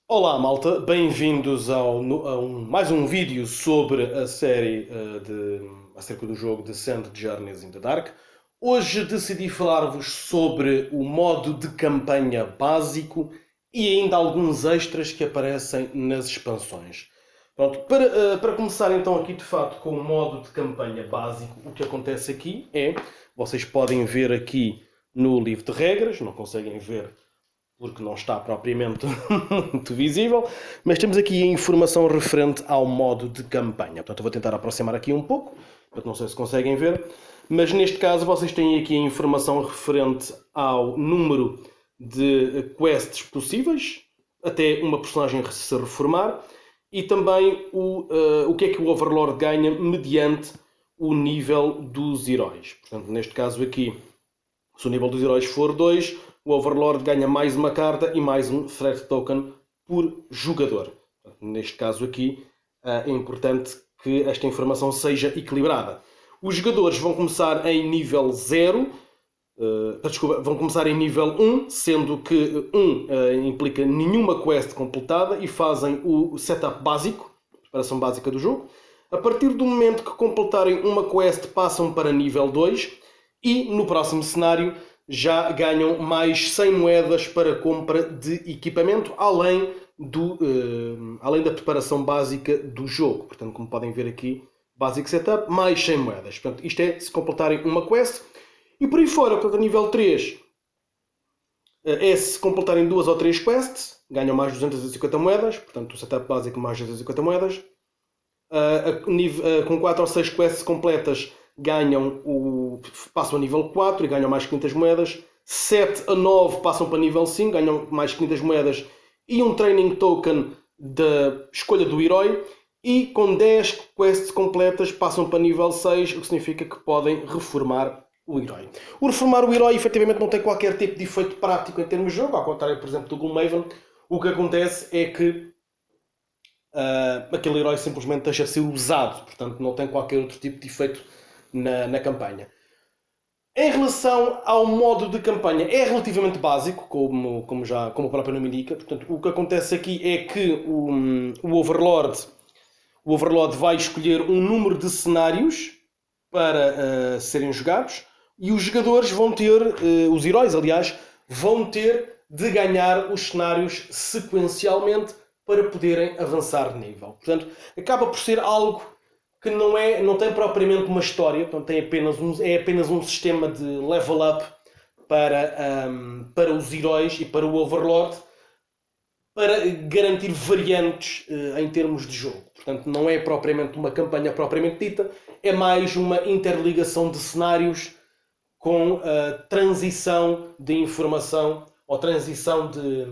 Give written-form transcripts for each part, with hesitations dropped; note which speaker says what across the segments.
Speaker 1: Olá, malta, bem-vindos mais um vídeo sobre a série acerca do jogo Descent Journeys in the Dark. Hoje decidi falar-vos sobre o modo de campanha básico e ainda alguns extras que aparecem nas expansões. Pronto, para começar então aqui de fato com o modo de campanha básico, o que acontece aqui é, vocês podem ver aqui no livro de regras, não conseguem ver porque não está propriamente muito visível, mas temos aqui a informação referente ao modo de campanha. Portanto, eu vou tentar aproximar aqui um pouco, portanto, não sei se conseguem ver, mas neste caso vocês têm aqui a informação referente ao número de quests possíveis, até uma personagem se reformar, e também o que é que o Overlord ganha mediante o nível dos heróis. Portanto, neste caso aqui, se o nível dos heróis for 2, o Overlord ganha mais uma carta e mais um Threat Token por jogador. Neste caso aqui, é importante que esta informação seja equilibrada. Os jogadores vão começar em nível 0, vão começar em nível 1, sendo que 1 implica nenhuma quest completada e fazem o setup básico, a preparação básica do jogo. A partir do momento que completarem uma quest, passam para nível 2 e no próximo cenário já ganham mais 100 moedas para compra de equipamento, além da preparação básica do jogo. Portanto, como podem ver aqui, Basic Setup, mais 100 moedas. Portanto, isto é se completarem uma quest. E por aí fora, portanto, a nível 3, é se completarem 2 ou 3 quests, ganham mais 250 moedas. Portanto, o setup básico mais 250 moedas. Com 4 ou 6 quests completas, passam a nível 4 e ganham mais 500 moedas. 7 a 9 passam para nível 5, ganham mais 500 moedas e um training token da escolha do herói. E com 10 quests completas passam para nível 6, o que significa que podem reformar o herói. O reformar o herói efetivamente não tem qualquer tipo de efeito prático em termos de jogo, ao contrário, por exemplo, do Gloomhaven. O que acontece é que aquele herói simplesmente deixa de ser usado, portanto não tem qualquer outro tipo de efeito na campanha. Em relação ao modo de campanha, é relativamente básico, como o próprio nome indica. Portanto, o que acontece aqui é que o Overlord vai escolher um número de cenários para serem jogados e os jogadores vão ter, os heróis aliás, vão ter de ganhar os cenários sequencialmente para poderem avançar de nível. Portanto, acaba por ser algo que não tem propriamente uma história, portanto, é apenas um sistema de level up para os heróis e para o Overlord, para garantir variantes em termos de jogo. Portanto, não é propriamente uma campanha propriamente dita, é mais uma interligação de cenários com a transição de informação ou transição de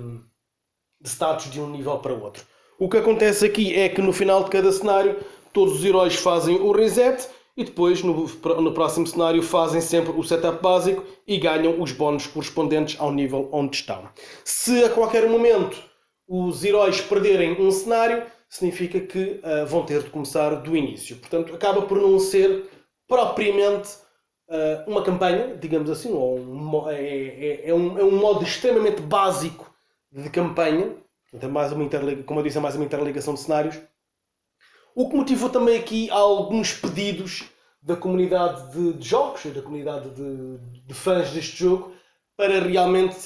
Speaker 1: status de um nível para o outro. O que acontece aqui é que no final de cada cenário todos os heróis fazem o reset e depois no próximo cenário fazem sempre o setup básico e ganham os bónus correspondentes ao nível onde estão. Se a qualquer momento os heróis perderem um cenário, significa que vão ter de começar do início. Portanto, acaba por não ser propriamente uma campanha, digamos assim, é um modo extremamente básico de campanha. Portanto, como eu disse, é mais uma interligação de cenários. O que motivou também aqui alguns pedidos da comunidade de jogos, da comunidade de fãs deste jogo, para realmente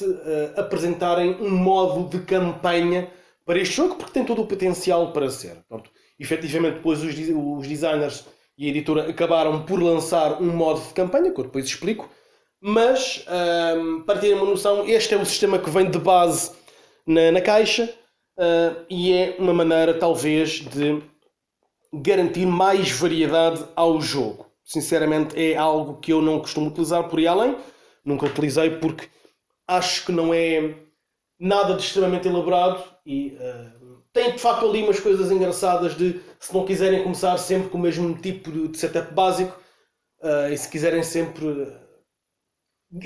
Speaker 1: apresentarem um modo de campanha para este jogo, porque tem todo o potencial para ser. Pronto. Efetivamente, depois os designers e a editora acabaram por lançar um modo de campanha, que eu depois explico, mas para terem uma noção, este é o sistema que vem de base na caixa e é uma maneira, talvez, de garantir mais variedade ao jogo. Sinceramente, é algo que eu não costumo utilizar por aí além. Nunca utilizei porque acho que não é nada de extremamente elaborado e tem de facto ali umas coisas engraçadas de se não quiserem começar sempre com o mesmo tipo de setup básico e se quiserem sempre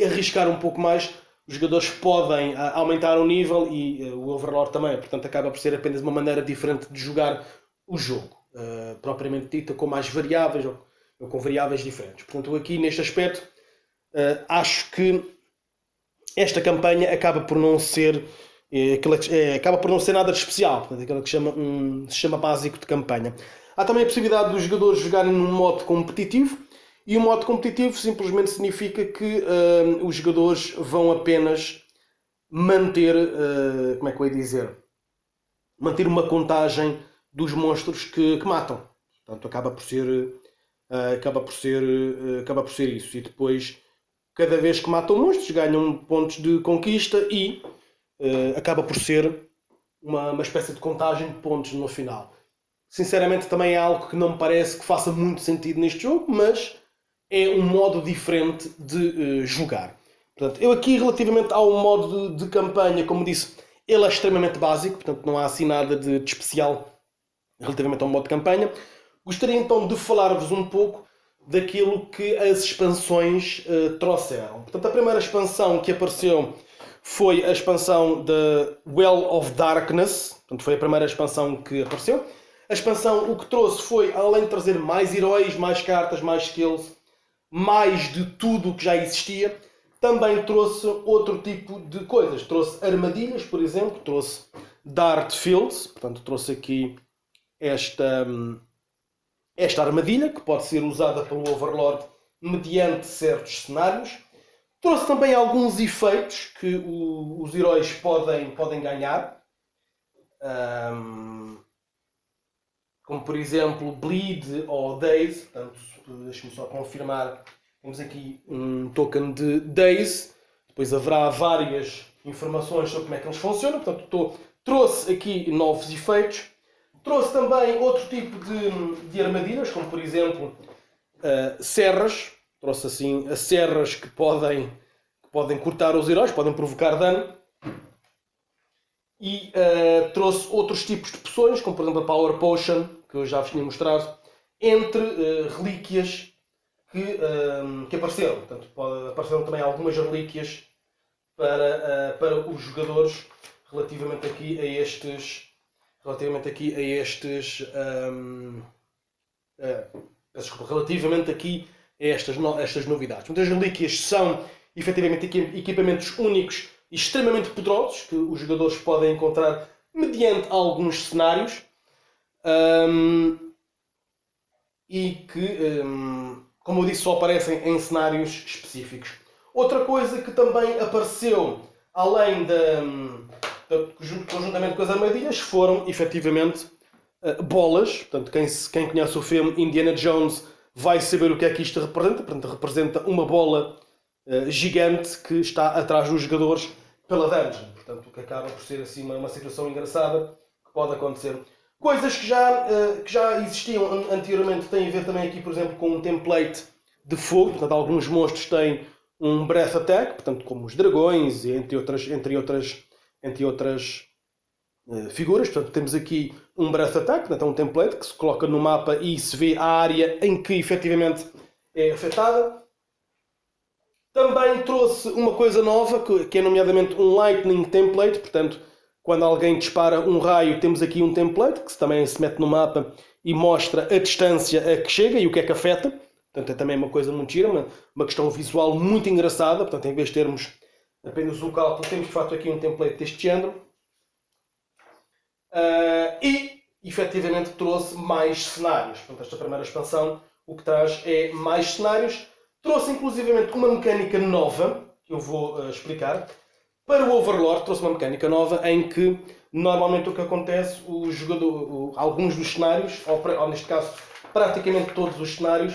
Speaker 1: arriscar um pouco mais, os jogadores podem aumentar o nível e o Overlord também. Portanto, acaba por ser apenas uma maneira diferente de jogar o jogo, propriamente dita, com mais variáveis ou com variáveis diferentes. Portanto, aqui neste aspecto, acho que esta campanha acaba por não ser acaba por não ser nada de especial, portanto, aquilo que se chama básico de campanha. Há também a possibilidade dos jogadores jogarem num modo competitivo, e o modo competitivo simplesmente significa que os jogadores vão apenas manter, como é que eu ia dizer, manter uma contagem dos monstros que matam. Portanto, acaba por ser isso. E depois, cada vez que matam monstros, ganham pontos de conquista e acaba por ser uma espécie de contagem de pontos no final. Sinceramente, também é algo que não me parece que faça muito sentido neste jogo, mas é um modo diferente de jogar. Portanto, eu aqui, relativamente ao modo de campanha, como disse, ele é extremamente básico, portanto não há assim nada de especial relativamente ao modo de campanha. Gostaria então de falar-vos um pouco daquilo que as expansões trouxeram. Portanto, a primeira expansão que apareceu foi a expansão da Well of Darkness, portanto foi a primeira expansão que apareceu. A expansão o que trouxe foi, além de trazer mais heróis, mais cartas, mais skills, mais de tudo o que já existia, também trouxe outro tipo de coisas. Trouxe armadilhas, por exemplo, trouxe Dart Fields, portanto trouxe aqui esta armadilha, que pode ser usada pelo Overlord mediante certos cenários. Trouxe também alguns efeitos que os heróis podem ganhar. Como por exemplo Bleed ou Daze. Portanto, deixe-me só confirmar. Temos aqui um token de Daze. Depois haverá várias informações sobre como é que eles funcionam. Portanto, trouxe aqui novos efeitos. Trouxe também outro tipo de armadilhas, como por exemplo serras. Trouxe assim as serras que podem cortar os heróis, podem provocar dano. E trouxe outros tipos de poções, como por exemplo a Power Potion, que eu já vos tinha mostrado, entre relíquias que apareceram. Portanto, apareceram também algumas relíquias para os jogadores relativamente aqui a estes estas novidades. Muitas relíquias são efetivamente equipamentos únicos e extremamente poderosos que os jogadores podem encontrar mediante alguns cenários e que, como eu disse, só aparecem em cenários específicos. Outra coisa que também apareceu, além conjuntamente com as armadilhas, foram efetivamente bolas. Portanto, quem conhece o filme Indiana Jones vai saber o que é que isto representa. Portanto, representa uma bola gigante que está atrás dos jogadores pela dungeon. Portanto, o que acaba por ser assim uma situação engraçada que pode acontecer. Coisas que já existiam anteriormente têm a ver também aqui, por exemplo, com um template de fogo. Portanto, alguns monstros têm um Breath Attack, portanto, como os dragões, entre outras figuras. Portanto, temos aqui um Breath Attack, portanto, é um template que se coloca no mapa e se vê a área em que efetivamente é afetada. Também trouxe uma coisa nova, que é nomeadamente um Lightning Template. Portanto, quando alguém dispara um raio, temos aqui um template que também se mete no mapa e mostra a distância a que chega e o que é que afeta. Portanto, é também uma coisa muito gira, uma questão visual muito engraçada. Portanto, em vez de termos apenas o cálculo, temos de facto aqui um template deste género. E, efetivamente, trouxe mais cenários. Portanto, esta primeira expansão o que traz é mais cenários. Trouxe, inclusivamente, uma mecânica nova, que eu vou explicar. Para o Overlord, trouxe uma mecânica nova em que, normalmente, o que acontece, alguns dos cenários, ou neste caso, praticamente todos os cenários,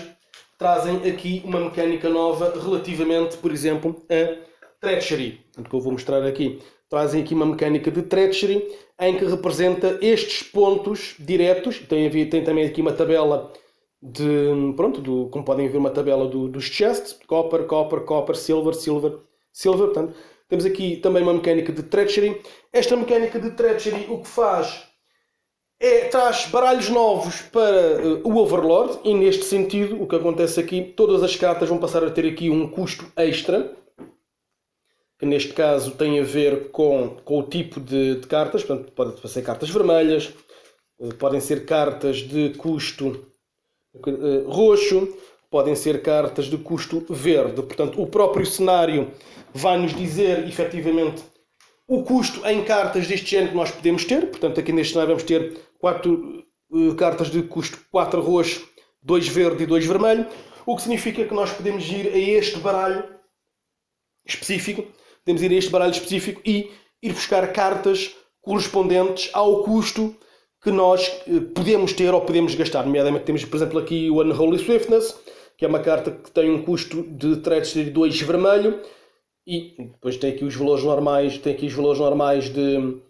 Speaker 1: trazem aqui uma mecânica nova relativamente, por exemplo, a Treachery. Portanto, que eu vou mostrar aqui. Trazem aqui uma mecânica de Treachery em que representa estes pontos diretos. Tem também aqui uma tabela como podem ver, uma tabela dos chests. Copper, silver. Portanto, temos aqui também uma mecânica de Treachery. Esta mecânica de Treachery o que faz traz baralhos novos para o Overlord, e neste sentido o que acontece aqui, todas as cartas vão passar a ter aqui um custo extra, que neste caso tem a ver com o tipo de cartas. Portanto, podem ser cartas vermelhas, podem ser cartas de custo roxo, podem ser cartas de custo verde. Portanto, o próprio cenário vai nos dizer efetivamente o custo em cartas deste género que nós podemos ter. Portanto, aqui neste cenário vamos ter 4 cartas de custo 4 roxo, 2 verde e 2 vermelho. O que significa que nós podemos ir a este baralho específico. Podemos ir a este baralho específico e ir buscar cartas correspondentes ao custo que nós podemos ter ou podemos gastar. Nomeadamente temos, por exemplo, aqui o Unholy Swiftness, que é uma carta que tem um custo de Treachery 2 vermelho, e depois tem aqui os valores normais, de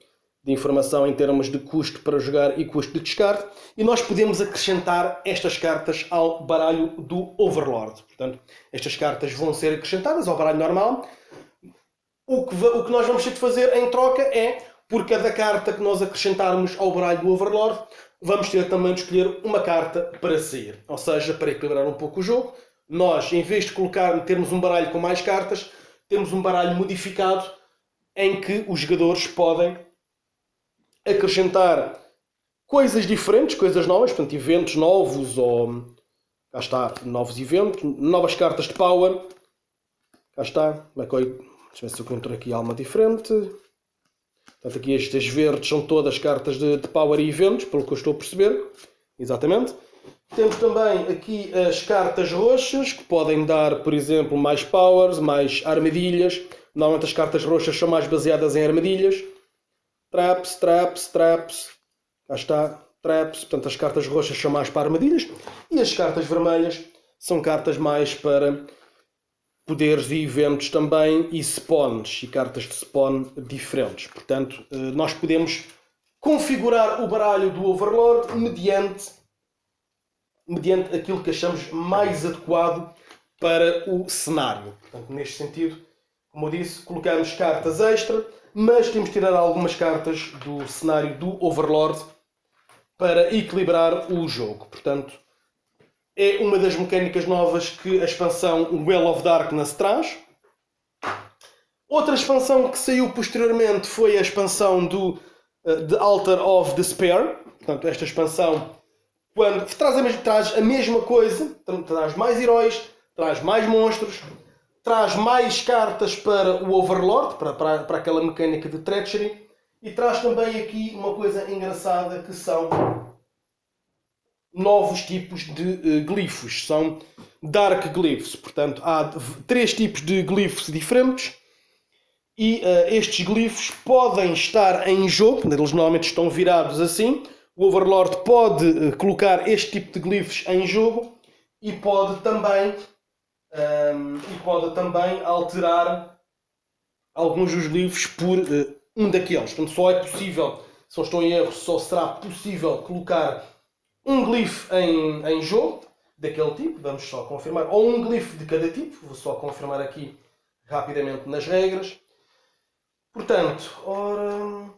Speaker 1: informação em termos de custo para jogar e custo de descarte, e nós podemos acrescentar estas cartas ao baralho do Overlord. Portanto, estas cartas vão ser acrescentadas ao baralho normal. O que nós vamos ter de fazer em troca é, por cada carta que nós acrescentarmos ao baralho do Overlord, vamos ter também de escolher uma carta para sair. Ou seja, para equilibrar um pouco o jogo, nós, em vez de termos um baralho com mais cartas, temos um baralho modificado em que os jogadores podem acrescentar coisas diferentes, coisas novas, portanto, eventos novos, ou cá está, novos eventos, novas cartas de power. Cá está, deixa eu ver se eu encontro aqui alma diferente. Portanto, aqui estas verdes são todas cartas de power e eventos, pelo que eu estou a perceber. Exatamente. Temos também aqui as cartas roxas, que podem dar, por exemplo, mais powers, mais armadilhas. Normalmente as cartas roxas são mais baseadas em armadilhas. Traps. Cá está, traps. Portanto, as cartas roxas são mais para armadilhas. E as cartas vermelhas são cartas mais para poderes e eventos também, e spawns, e cartas de spawn diferentes. Portanto, nós podemos configurar o baralho do Overlord mediante aquilo que achamos mais adequado para o cenário. Portanto, neste sentido, como eu disse, colocamos cartas extra, mas temos de tirar algumas cartas do cenário do Overlord para equilibrar o jogo. Portanto, é uma das mecânicas novas que a expansão Well of Darkness traz. Outra expansão que saiu posteriormente foi a expansão do The Altar of Despair. Portanto, esta expansão traz a mesma coisa, traz mais heróis, traz mais monstros, traz mais cartas para o Overlord, para aquela mecânica de Treachery, e traz também aqui uma coisa engraçada que são novos tipos de glifos. São Dark Glyphs. Portanto, há 3 tipos de glifos diferentes e estes glifos podem estar em jogo. Eles normalmente estão virados assim. O Overlord pode colocar este tipo de glifos em jogo e pode também alterar alguns dos glifos por um daqueles. Portanto, só é possível, se não estou em erro, só será possível colocar um glifo em jogo daquele tipo. Vamos só confirmar. Ou um glifo de cada tipo. Vou só confirmar aqui rapidamente nas regras. Portanto, ora...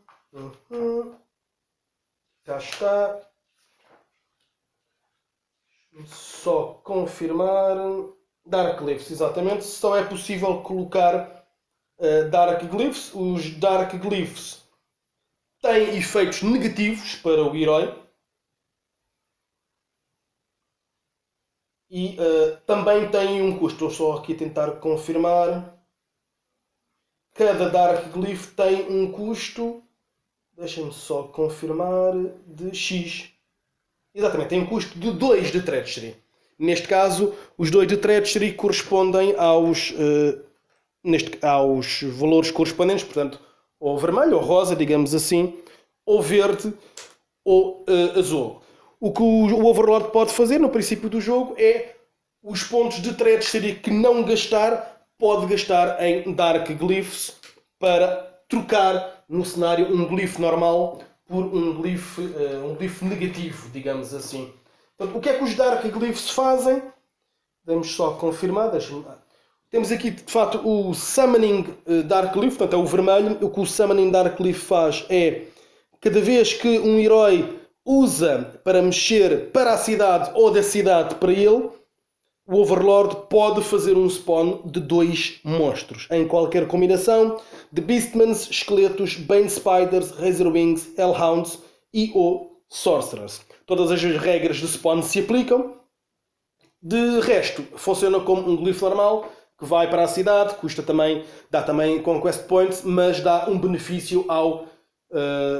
Speaker 1: cá está. Só confirmar. Dark Glyphs, exatamente. Só é possível colocar Dark Glyphs. Os Dark Glyphs têm efeitos negativos para o herói. E também têm um custo. Estou só aqui a tentar confirmar. Cada Dark Glyph tem um custo. Deixem-me só confirmar. De X. Exatamente, tem um custo de 2 de Treachery. Neste caso, os 2 de Treachery correspondem aos valores correspondentes. Portanto, ou vermelho, ou rosa, digamos assim, ou verde, ou azul. O que o Overlord pode fazer no princípio do jogo é os pontos de Treachery que não gastar, pode gastar em Dark Glyphs para trocar no cenário um glifo normal por um glifo negativo, digamos assim. Portanto, o que é que os Dark Glyphs fazem? Vamos só confirmar. Temos aqui, de facto, o Summoning Dark Glyph, portanto é o vermelho. O que o Summoning Dark Glyph faz é, cada vez que um herói usa para mexer para a cidade ou da cidade para ele, o Overlord pode fazer um spawn de 2 monstros, em qualquer combinação de Beastmans, Esqueletos, Bane Spiders, Razorwings, Hellhounds e ou Sorcerers. Todas as regras de spawn se aplicam. De resto, funciona como um glifo normal, que vai para a cidade, dá também Conquest Points, mas dá um benefício ao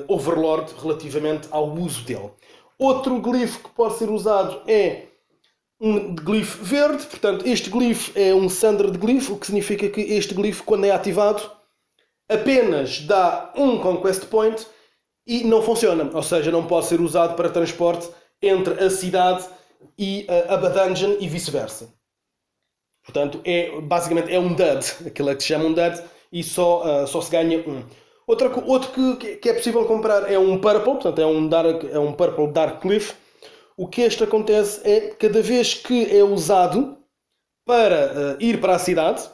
Speaker 1: Overlord relativamente ao uso dele. Outro glifo que pode ser usado é um glifo verde, portanto este glifo é um Sundered glifo, o que significa que este glifo, quando é ativado, apenas dá um Conquest Point e não funciona, ou seja, não pode ser usado para transporte entre a cidade e a dungeon e vice-versa. Portanto, basicamente é um dud, aquilo que se chama um dud, e só se ganha um. Outro que é possível comprar é um purple, portanto é um purple Dark Cliff. O que este acontece é cada vez que é usado para ir para a cidade,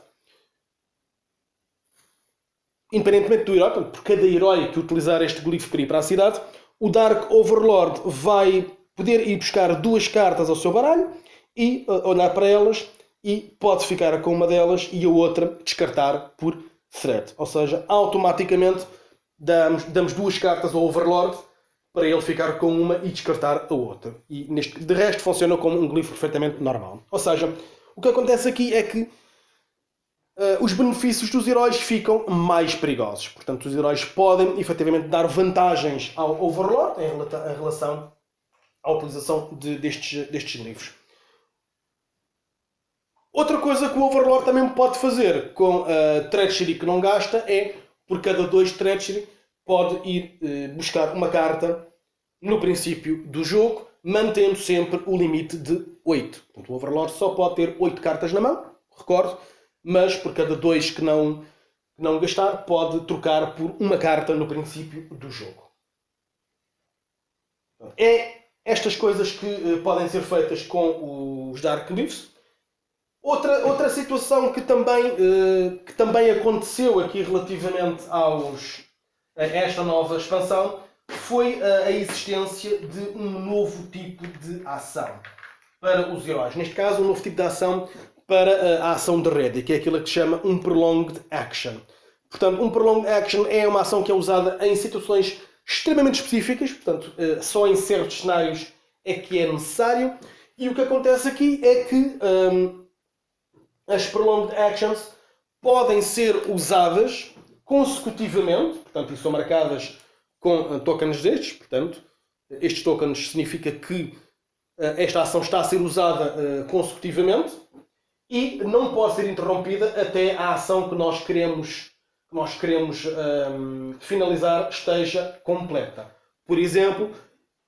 Speaker 1: independentemente do herói, portanto, por cada herói que utilizar este glifo para ir para a cidade, o Dark Overlord vai poder ir buscar 2 cartas ao seu baralho e olhar para elas e pode ficar com uma delas e a outra descartar por threat. Ou seja, automaticamente damos 2 cartas ao Overlord para ele ficar com uma e descartar a outra. E de resto funciona como um glifo perfeitamente normal. Ou seja, o que acontece aqui é que os benefícios dos heróis ficam mais perigosos. Portanto, os heróis podem efetivamente dar vantagens ao Overlord em relação à utilização destes glifos. Outra coisa que o Overlord também pode fazer com a Treachery que não gasta é, por cada 2 Treachery, pode ir buscar uma carta no princípio do jogo, mantendo sempre o limite de 8. Portanto, o Overlord só pode ter 8 cartas na mão, recordo, mas por cada 2 que não gastar, pode trocar por uma carta no princípio do jogo. É estas coisas que podem ser feitas com os Dark Glyphs. Outra situação que também aconteceu aqui relativamente a esta nova expansão foi a existência de um novo tipo de ação para os heróis. Neste caso, um novo tipo de ação para a ação de Ready, que é aquilo que se chama um Prolonged Action. Portanto, um Prolonged Action é uma ação que é usada em situações extremamente específicas, portanto, só em certos cenários é que é necessário. E o que acontece aqui é que as Prolonged Actions podem ser usadas consecutivamente, portanto, e são marcadas com tokens destes, portanto, estes tokens significa que esta ação está a ser usada consecutivamente e não pode ser interrompida até a ação que nós queremos finalizar esteja completa. Por exemplo,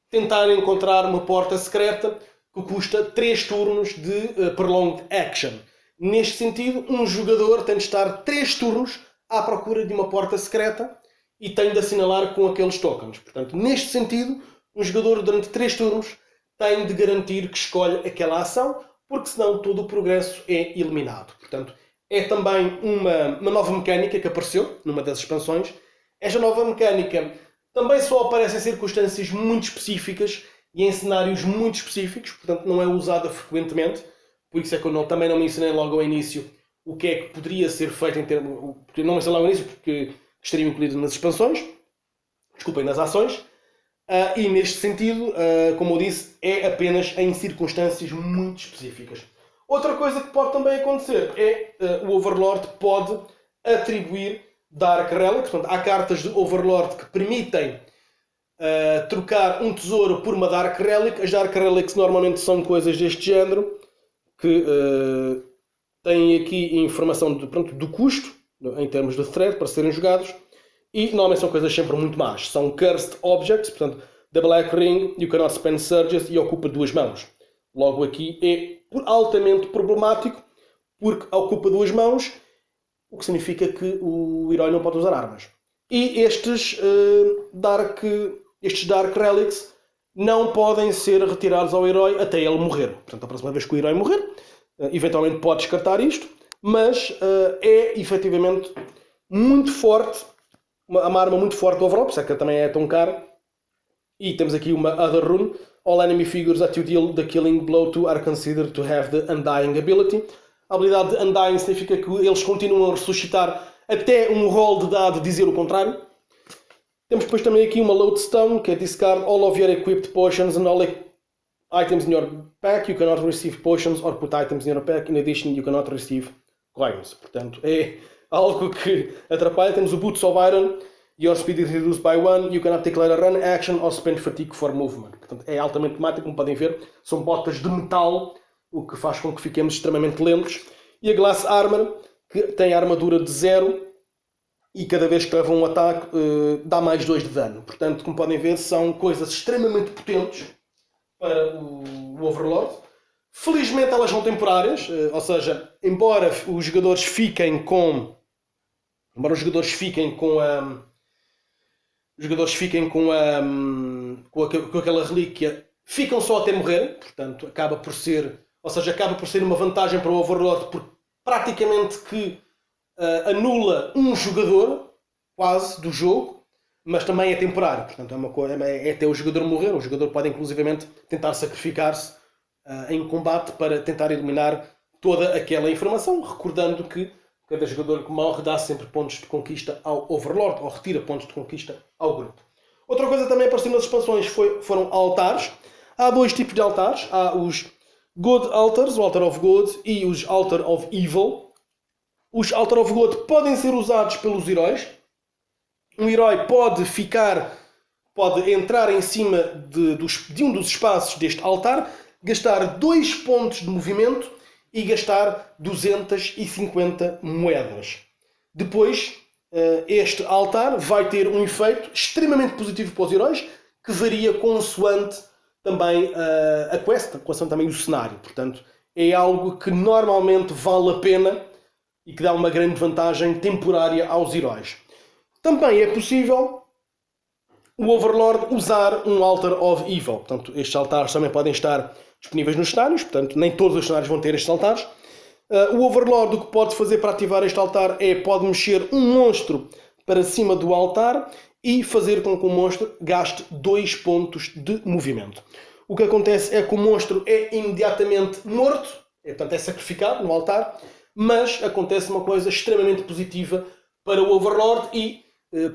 Speaker 1: tentar encontrar uma porta secreta que custa 3 turnos de Prolonged Action. Neste sentido, um jogador tem de estar 3 turnos à procura de uma porta secreta e tem de assinalar com aqueles tokens. Portanto, neste sentido, um jogador durante 3 turnos tem de garantir que escolhe aquela ação, porque senão todo o progresso é eliminado. Portanto, é também uma nova mecânica que apareceu numa das expansões. Esta nova mecânica também só aparece em circunstâncias muito específicas e em cenários muito específicos, portanto não é usada frequentemente. Por isso é que eu também não mencionei logo ao início o que é que poderia ser feito em termos... Não mencionei logo ao início porque estariam incluídos nas expansões. Desculpem, nas ações. E neste sentido, como eu disse, é apenas em circunstâncias muito específicas. Outra coisa que pode também acontecer é o Overlord pode atribuir Dark Relics. Portanto, há cartas de Overlord que permitem trocar um tesouro por uma Dark Relic. As Dark Relics normalmente são coisas deste género que têm aqui informação do custo em termos de threat para serem jogados. E normalmente são coisas sempre muito más. São Cursed Objects, portanto, The Black Ring, You Cannot Spend Surges e ocupa 2 mãos. Logo aqui é altamente problemático porque ocupa 2 mãos, o que significa que o herói não pode usar armas. E estes Dark Relics não podem ser retirados ao herói até ele morrer. Portanto, a próxima vez que o herói morrer, eventualmente pode descartar isto, mas é efetivamente muito forte, uma arma muito forte do Overlord, por isso é que também é tão cara. E temos aqui uma Other Rune. All enemy figures that you deal the killing blow to are considered to have the Undying ability. A habilidade de Undying significa que eles continuam a ressuscitar até um roll de dado dizer o contrário. Temos depois também aqui uma Lodestone, que é discard all of your equipped potions and all items in your pack. You cannot receive potions or put items in your pack. In addition, you cannot receive coins. Portanto, é algo que atrapalha. Temos o Boots of Iron. Your speed is reduced by 1. You cannot declare a run action or spend fatigue for movement. Portanto, é altamente temático, como podem ver. São botas de metal, o que faz com que fiquemos extremamente lentos. E a Glass Armor, que tem a armadura de 0 e cada vez que leva um ataque dá mais 2 de dano. Portanto, como podem ver, são coisas extremamente potentes para o Overlord. Felizmente elas são temporárias, ou seja, embora os jogadores fiquem com aquela relíquia, ficam só até morrer. Portanto, acaba por ser uma vantagem para o Overlord, porque praticamente que anula um jogador quase do jogo, mas também é temporário. Portanto, é até o jogador morrer. O jogador pode inclusivamente tentar sacrificar-se em combate para tentar eliminar toda aquela informação, recordando que cada jogador que morre dá sempre pontos de conquista ao Overlord, ou retira pontos de conquista ao grupo. Outra coisa também apareceu nas expansões foram altares. Há 2 tipos de altares. Há os God Altars, o Altar of God, e os Altar of Evil. Os Altar of God podem ser usados pelos heróis. Um herói pode entrar em cima de um dos espaços deste altar, gastar 2 pontos de movimento e gastar 250 moedas. Depois, este altar vai ter um efeito extremamente positivo para os heróis, que varia consoante também a quest, consoante também o cenário. Portanto, é algo que normalmente vale a pena e que dá uma grande vantagem temporária aos heróis. Também é possível o Overlord usar um Altar of Evil. Portanto, estes altares também podem estar disponíveis nos cenários, portanto, nem todos os cenários vão ter estes altares. O Overlord o que pode fazer para ativar este altar pode mexer um monstro para cima do altar e fazer com que o monstro gaste 2 pontos de movimento. O que acontece é que o monstro é imediatamente morto, portanto é sacrificado no altar, mas acontece uma coisa extremamente positiva para o Overlord e,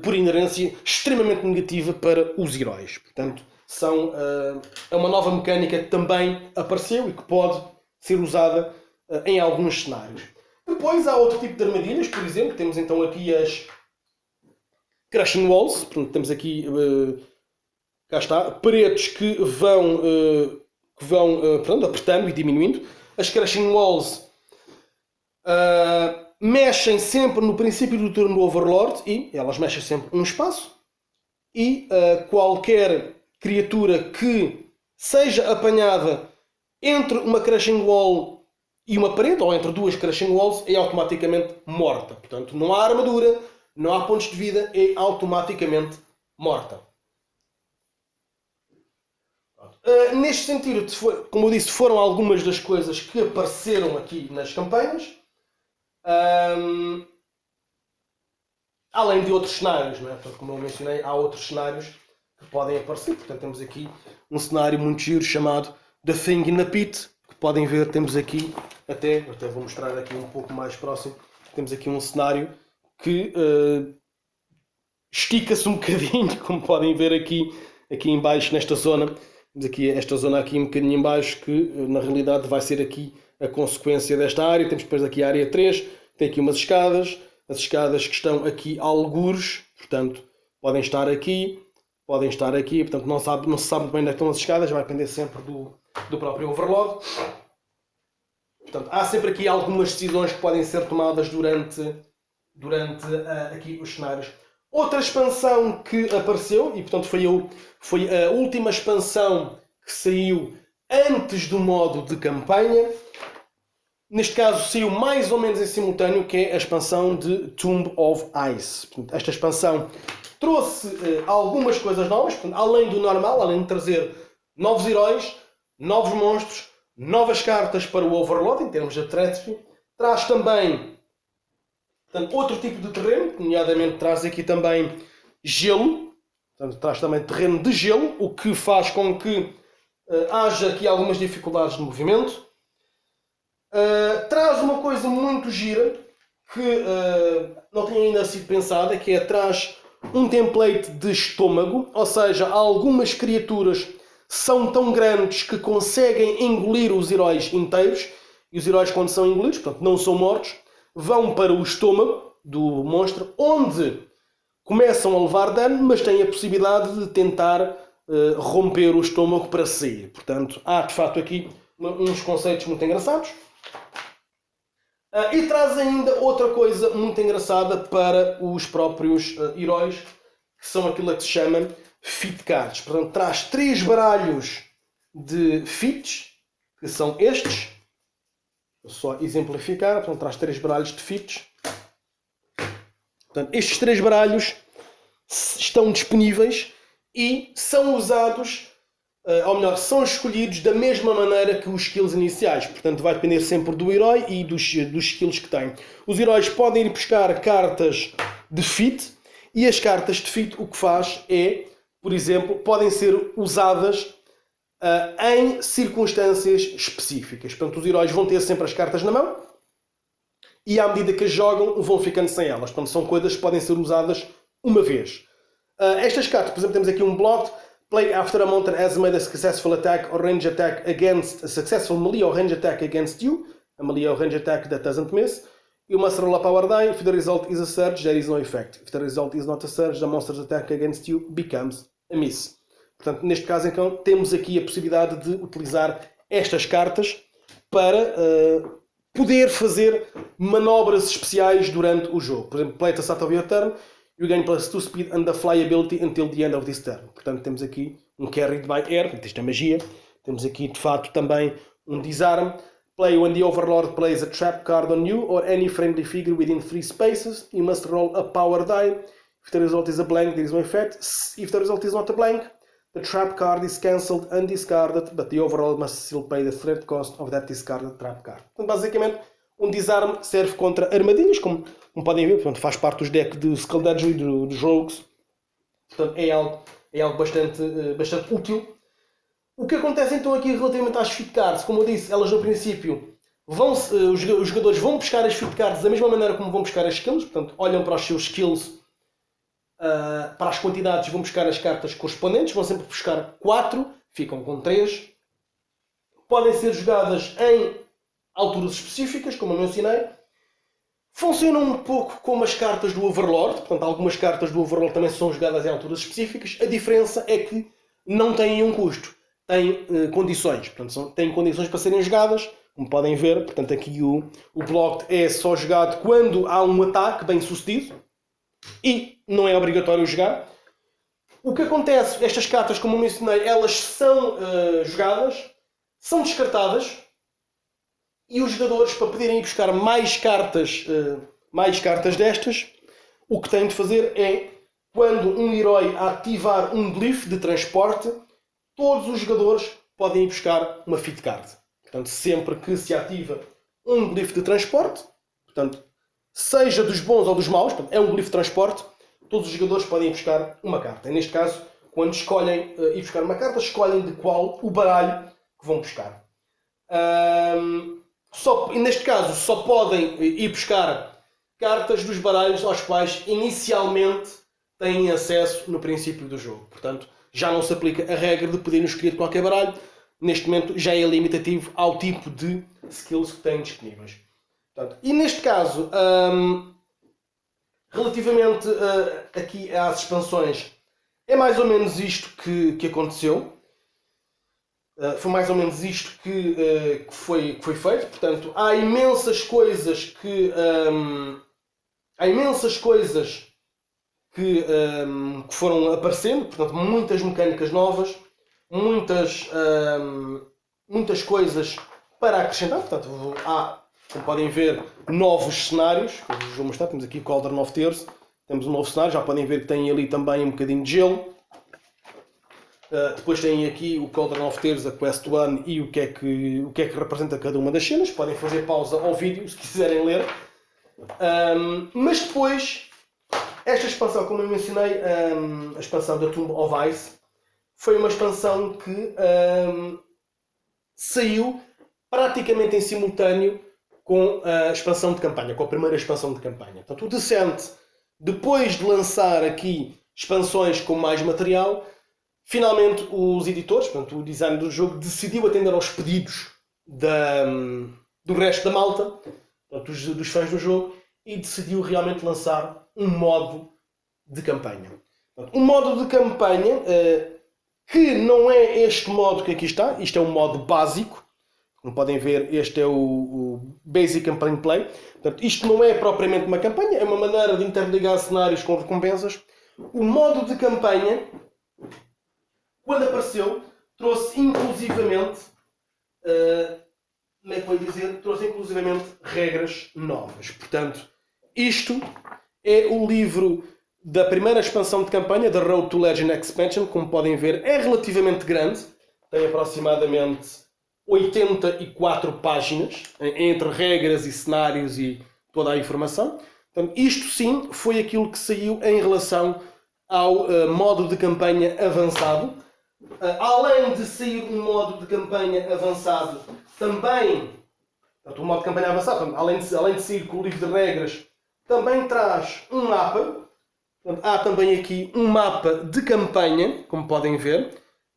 Speaker 1: por inerência, extremamente negativa para os heróis. Portanto, é uma nova mecânica que também apareceu e que pode ser usada em alguns cenários. Depois há outro tipo de armadilhas, por exemplo, temos então aqui as Crushing Walls. Portanto, temos aqui cá está, paredes que vão apertando e diminuindo. As Crushing Walls mexem sempre no princípio do turno do Overlord e elas mexem sempre um espaço. E qualquer criatura que seja apanhada entre uma Crushing Wall e uma parede, ou entre 2 Crushing Walls, é automaticamente morta. Portanto, não há armadura, não há pontos de vida, é automaticamente morta. Neste sentido, como eu disse, foram algumas das coisas que apareceram aqui nas campanhas. Além de outros cenários, não é? Portanto, como eu mencionei, há outros cenários que podem aparecer. Portanto, temos aqui um cenário muito giro chamado The Thing in the Pit, que podem ver, temos aqui, até vou mostrar aqui um pouco mais próximo, temos aqui um cenário que estica-se um bocadinho, como podem ver aqui em baixo, nesta zona. Temos aqui esta zona aqui um bocadinho em baixo, que na realidade vai ser aqui a consequência desta área. Temos depois aqui a área 3, tem aqui umas escadas, as escadas que estão aqui algures, portanto, podem estar aqui, portanto não se sabe bem onde estão as escadas, vai depender sempre do próprio Overlord. Portanto, há sempre aqui algumas decisões que podem ser tomadas durante aqui os cenários. Outra expansão que apareceu, e portanto foi a última expansão que saiu antes do modo de campanha. Neste caso saiu mais ou menos em simultâneo, que é a expansão de Tomb of Ice. Portanto, esta expansão trouxe algumas coisas novas, portanto, além do normal, além de trazer novos heróis, novos monstros, novas cartas para o Overlord, em termos de strategy. Traz também, portanto, outro tipo de terreno, nomeadamente traz aqui também gelo. Portanto, traz também terreno de gelo, o que faz com que haja aqui algumas dificuldades de movimento. Traz uma coisa muito gira, que não tinha ainda sido pensada, que traz um template de estômago, ou seja, algumas criaturas são tão grandes que conseguem engolir os heróis inteiros, e os heróis, quando são engolidos, portanto não são mortos, vão para o estômago do monstro, onde começam a levar dano, mas têm a possibilidade de tentar romper o estômago para sair. Portanto, há de facto aqui uns conceitos muito engraçados. E traz ainda outra coisa muito engraçada para os próprios heróis, que são aquilo que se chama Fit Cards. Portanto, traz 3 baralhos de Fits, que são estes. Vou só exemplificar. Portanto, traz 3 baralhos de Fits. Portanto, estes 3 baralhos estão disponíveis e são usados, ou melhor, são escolhidos da mesma maneira que os skills iniciais. Portanto, vai depender sempre do herói e dos skills que tem. Os heróis podem ir buscar cartas de fit, e as cartas de fit o que faz é, por exemplo, podem ser usadas em circunstâncias específicas. Portanto, os heróis vão ter sempre as cartas na mão e à medida que as jogam vão ficando sem elas. Portanto, são coisas que podem ser usadas uma vez. Estas cartas, por exemplo, temos aqui um blocked. Play after a monster has made a successful attack or range attack against a successful melee or range attack against you. A melee or range attack that doesn't miss. You must roll a power die. If the result is a surge, there is no effect. If the result is not a surge, the monster's attack against you becomes a miss. Portanto, neste caso, então, temos aqui a possibilidade de utilizar estas cartas para poder fazer manobras especiais durante o jogo. Por exemplo, play at the start of your turn. You gain +2 speed and the flyability until the end of this turn. Portanto, temos aqui um carried by air, isto é magia. Temos aqui, de facto, também um disarm. Play when the Overlord plays a trap card on you or any friendly figure within 3 spaces. You must roll a power die. If the result is a blank, there is no effect. If the result is not a blank, the trap card is cancelled and discarded, but the Overlord must still pay the threat cost of that discarded trap card. Portanto, basicamente, um disarm serve contra armadilhas, como podem ver, portanto, faz parte dos decks de Skullduggery e dos Rogues. Portanto, é algo bastante útil. O que acontece então aqui relativamente às Fit Cards? Como eu disse, elas no princípio, os jogadores vão buscar as Fit Cards da mesma maneira como vão buscar as skills. Portanto, olham para os seus skills, para as quantidades, vão buscar as cartas correspondentes. Vão sempre buscar 4, ficam com 3. Podem ser jogadas em alturas específicas, como eu mencionei. Funcionam um pouco como as cartas do Overlord. Portanto, algumas cartas do Overlord também são jogadas em alturas específicas. A diferença é que não têm um custo. Têm condições. Portanto, têm condições para serem jogadas. Como podem ver, portanto, aqui o Blocked é só jogado quando há um ataque bem sucedido. E não é obrigatório jogar. O que acontece, estas cartas, como eu mencionei, elas são jogadas, são descartadas. E os jogadores, para poderem ir buscar mais cartas destas, o que têm de fazer é, quando um herói ativar um glyph de transporte, todos os jogadores podem ir buscar uma Fit Card. Portanto, sempre que se ativa um glyph de transporte, portanto, seja dos bons ou dos maus, portanto, é um glyph de transporte, todos os jogadores podem ir buscar uma carta. E neste caso, quando escolhem ir buscar uma carta, escolhem de qual o baralho que vão buscar. Neste caso, só podem ir buscar cartas dos baralhos aos quais inicialmente têm acesso no princípio do jogo. Portanto, já não se aplica a regra de poderem escolher qualquer baralho. Neste momento já é limitativo ao tipo de skills que têm disponíveis. Portanto, e neste caso, relativamente aqui às expansões, é mais ou menos isto que aconteceu. Foi mais ou menos isto que foi feito. Portanto, há imensas coisas que foram aparecendo. Portanto, muitas mecânicas novas, muitas coisas para acrescentar. Portanto, há, como podem ver, novos cenários. Eu vos vou mostrar. Temos aqui o Cauldron of Tears. Temos um novo cenário. Já podem ver que tem ali também um bocadinho de gelo. Depois tem aqui o Cauldron of Tears, a Quest 1 e o que é que representa cada uma das cenas. Podem fazer pausa ao vídeo se quiserem ler. Mas depois, esta expansão, como eu mencionei, a expansão da Tomb of Ice, foi uma expansão que saiu praticamente em simultâneo com a expansão de campanha, com a primeira expansão de campanha. Portanto, o Descent, depois de lançar aqui expansões com mais material, finalmente os editores, portanto, o design do jogo, decidiu atender aos pedidos do resto da malta. dos fãs do jogo e decidiu realmente lançar um modo de campanha. Um modo de campanha que não é este modo que aqui está, isto é um modo básico. Como podem ver, este é o Basic Campaign Play. Portanto, isto não é propriamente uma campanha, é uma maneira de interligar cenários com recompensas. O modo de campanha, quando apareceu, trouxe inclusivamente, como é que vou dizer? Trouxe inclusivamente regras novas. Portanto, isto é o livro da primeira expansão de campanha, da Road to Legend Expansion. Como podem ver, é relativamente grande. Tem aproximadamente 84 páginas, entre regras e cenários e toda a informação. Portanto, isto sim foi aquilo que saiu em relação ao modo de campanha avançado. Além de sair um modo de campanha avançado, também, portanto, o modo de campanha avançado, além de sair com o livro de regras, também traz um mapa. Portanto, há também aqui um mapa de campanha, como podem ver.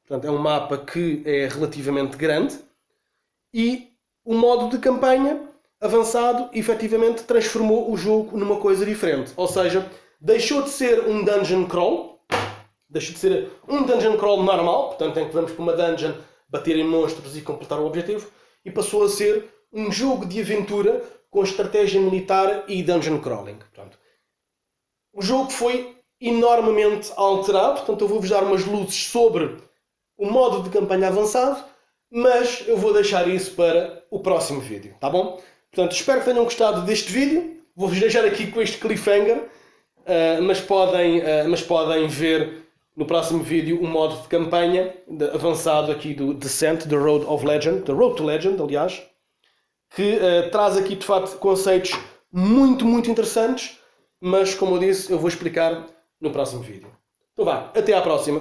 Speaker 1: Portanto, é um mapa que é relativamente grande. E o modo de campanha avançado efetivamente transformou o jogo numa coisa diferente. Ou seja, deixou de ser um dungeon crawl, deixou de ser um dungeon crawl normal, portanto em que vamos para uma dungeon bater em monstros e completar o objetivo, e passou a ser um jogo de aventura com estratégia militar e dungeon crawling. Portanto, o jogo foi enormemente alterado, portanto eu vou-vos dar umas luzes sobre o modo de campanha avançado, mas eu vou deixar isso para o próximo vídeo, tá bom? Portanto, espero que tenham gostado deste vídeo. Vou-vos deixar aqui com este cliffhanger, mas podem ver no próximo vídeo o modo de campanha avançado aqui do Descent, The Road of Legend, The Road to Legend, aliás, que traz aqui, de facto, conceitos muito, muito interessantes, mas, como eu disse, eu vou explicar no próximo vídeo. Então vá, até à próxima.